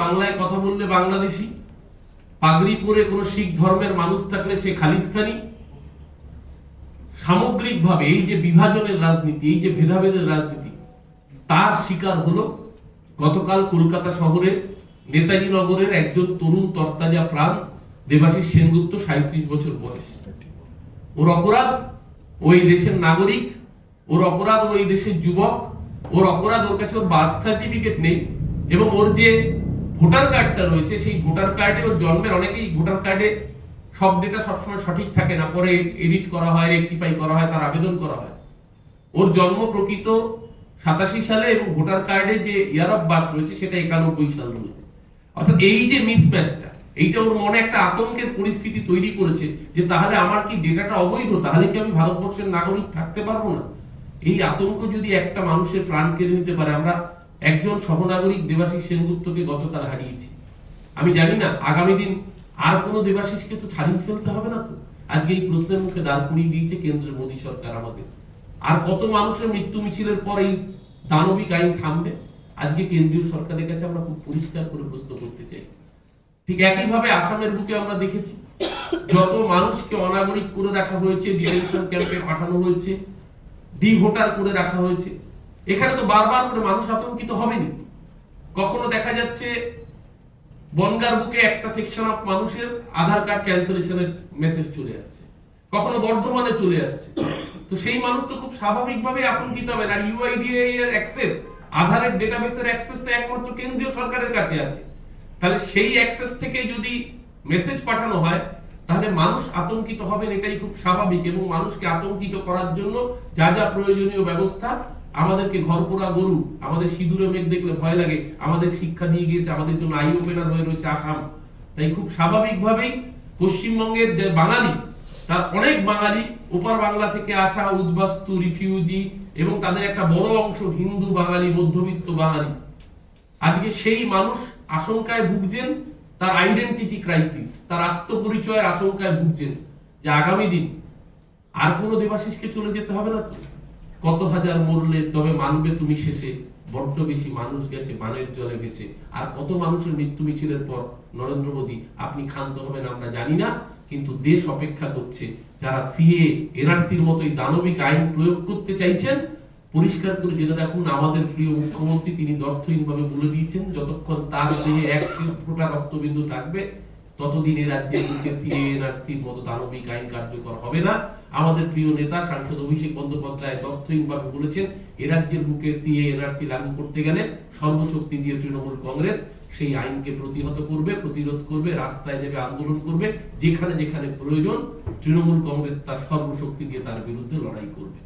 বাংলায় কথা বললে বাংলাদেশি, পাগড়ি পরে কোন শিখ ধর্মের মানুষ থাকলে সে খালিস্তানি। সামগ্রিকভাবে এই যে বিভাজনের রাজনীতি, এই যে ভেদাভেদের রাজনীতি, তার শিকার হলো গতকাল কলকাতা শহরের নেতাজি নগরের একজন তরুণ তরতাজা প্রাণ দেবাশিস সেনগুপ্ত, 37 বছর বয়স। ওর অপরাধ ওই দেশের নাগরিক, ওর অপরাধ ওই দেশের যুবক, ওর অপরাধ ওর কাছে ওর বার্থ সার্টিফিকেট নেই এবং ওর যে ভোটার কার্ডটা রয়েছে সেই ভোটার কার্ডে ওর জন্মের, অনেকেই ভোটার কার্ডে সব ডেটা সবসময় সঠিক থাকে না, পরে এডিট করা হয়, রেকটিফাই করা হয়, তার আবেদন করা হয়। ওর জন্ম প্রকৃত 87 সালে এবং ভোটার কার্ডে যে ইয়ার অফ বার্থ রয়েছে সেটা 91 সাল রয়েছে। অর্থাৎ এই যে মিসম্যাচটা, এইটা ওর মনে একটা আতঙ্কের পরিস্থিতি তৈরি করেছে যে তাহলে আমার কি ডেটাটা অবৈধ, তাহলে কি আমি ভারতবর্ষের নাগরিক থাকতে পারবো না। এই আতঙ্ক যদি একটা মানুষের প্রাণ কেড়ে নিতে পারে। আমরা একজন সহনাগরিক দেবাশিস সেনগুপ্তকে গতকাল হারিয়েছি। আমি জানি না আগামী দিন আর কোনো দেবাশিসকে তো ছাড়িয়ে ফেলতে হবে না তো। আজকে এই প্রশ্নের মুখে দাঁড় করিয়ে দিয়েছে কেন্দ্রের মোদী সরকার আমাদের। আর কত মানুষের মৃত্যু মিছিলের পর এই দানবিক আইন থামবে? আজকে কেন্দ্রীয় সরকারের কাছে আমরা খুব পরিষ্কার করে প্রশ্ন করতে চাই। ঠিক একইভাবে আসামের বুকে আমরা দেখেছি যত মানুষকে অনাগরিক করে রাখা হয়েছে, ডিটেনশন ক্যাম্পে পাঠানো হয়েছে, ডি ভোটার করে রাখা হয়েছে। এখানে তো বারবার করে মানুষ আতঙ্কিত হবেনি। কখনো দেখা যাচ্ছে বনগার বুকে একটা সেকশন অফ মানুষের আধার কার্ড ক্যান্সেলেশনের মেসেজ চলে আসছে, কখনো বর্ধমানে চলে আসছে। তো সেই মানুষ তো খুব স্বাভাবিকভাবে আতঙ্কিত হবে। আর ইউআইডিআই এর অ্যাক্সেস, আধারের ডেটাবেসের অ্যাক্সেসটা একমাত্র কেন্দ্রীয় সরকারের কাছে আছে। তাহলে সেই অ্যাক্সেস থেকে যদি মেসেজ পাঠানো হয় তাহলে মানুষ আতঙ্কিত হবেন, এটাই খুব স্বাভাবিক। এবং মানুষকে আতঙ্কিত করার জন্য যা যা প্রয়োজনীয় ব্যবস্থা, আমাদেরকে ঘরপোড়া গরু, আমাদের সিঁদুরে মেঘ দেখলে ভয় লাগে, আমাদের শিক্ষা দিয়ে গিয়েছে, আমাদের জন্য আই ওপেনার হয়ে রয়েছে আসাম। তাই খুব স্বাভাবিকভাবেই পশ্চিমবঙ্গের যে বাঙালি, তার অনেক বাঙালি ওপার বাংলা থেকে আসা উদ্বাস্তু, রিফিউজি এবং তাদের একটা বড় অংশ হিন্দু বাঙালি, মধ্যবিত্ত বাঙালি, আজকে সেই মানুষ আশঙ্কায় ভুগছেন, তার আইডেন্টিটি ক্রাইসিস, তার আত্মপরিচয়ের আশঙ্কায় ভুগছেন যে আগামী দিন আর কোনো দেবাশিসকে চলে যেতে হবে না তো। কত হাজার মরলে তবে মানবে তুমি শেষে, বড্ড বেশি মানুষ গেছে বানের জলে ভেসে। আর কত মানুষের মৃত্যু মিছিলের পর নরেন্দ্র মোদী আপনি ক্ষান্ত হবেন আমরা জানি না, কিন্তু দেশ অপেক্ষা করছে। যারা সিএ, এনআরসির মতো এই দানবিক আইন প্রয়োগ করতে চাইছেন, পরিষ্কার করে জেনে দেখুন আমাদের প্রিয় মুখ্যমন্ত্রী তিনি দর্থহীনভাবে বলে দিয়েছেন যতক্ষণ তার দেহে এক শেষ ফোঁটা রক্তবিন্দু থাকবে ততদিন এই রাজ্যের বুকে সিএ, এনআরসির মতো দানবিক আইন কার্যকর হবে না। আমাদের প্রিয় নেতা সাংসদ অভিষেক বন্দ্যোপাধ্যায় দর্থহীনভাবে বলেছেন এ রাজ্যের বুকে সিএ, এনআরসি লাগু করতে গেলে সর্বশক্তি দিয়ে তৃণমূল কংগ্রেস সেই আইনকে প্রতিহত করবে, প্রতিরোধ করবে, রাস্তায় নেমে আন্দোলন করবে। যেখানে যেখানে প্রয়োজন তৃণমূল কংগ্রেস তার সর্বশক্তি দিয়ে তার বিরুদ্ধে লড়াই করবে।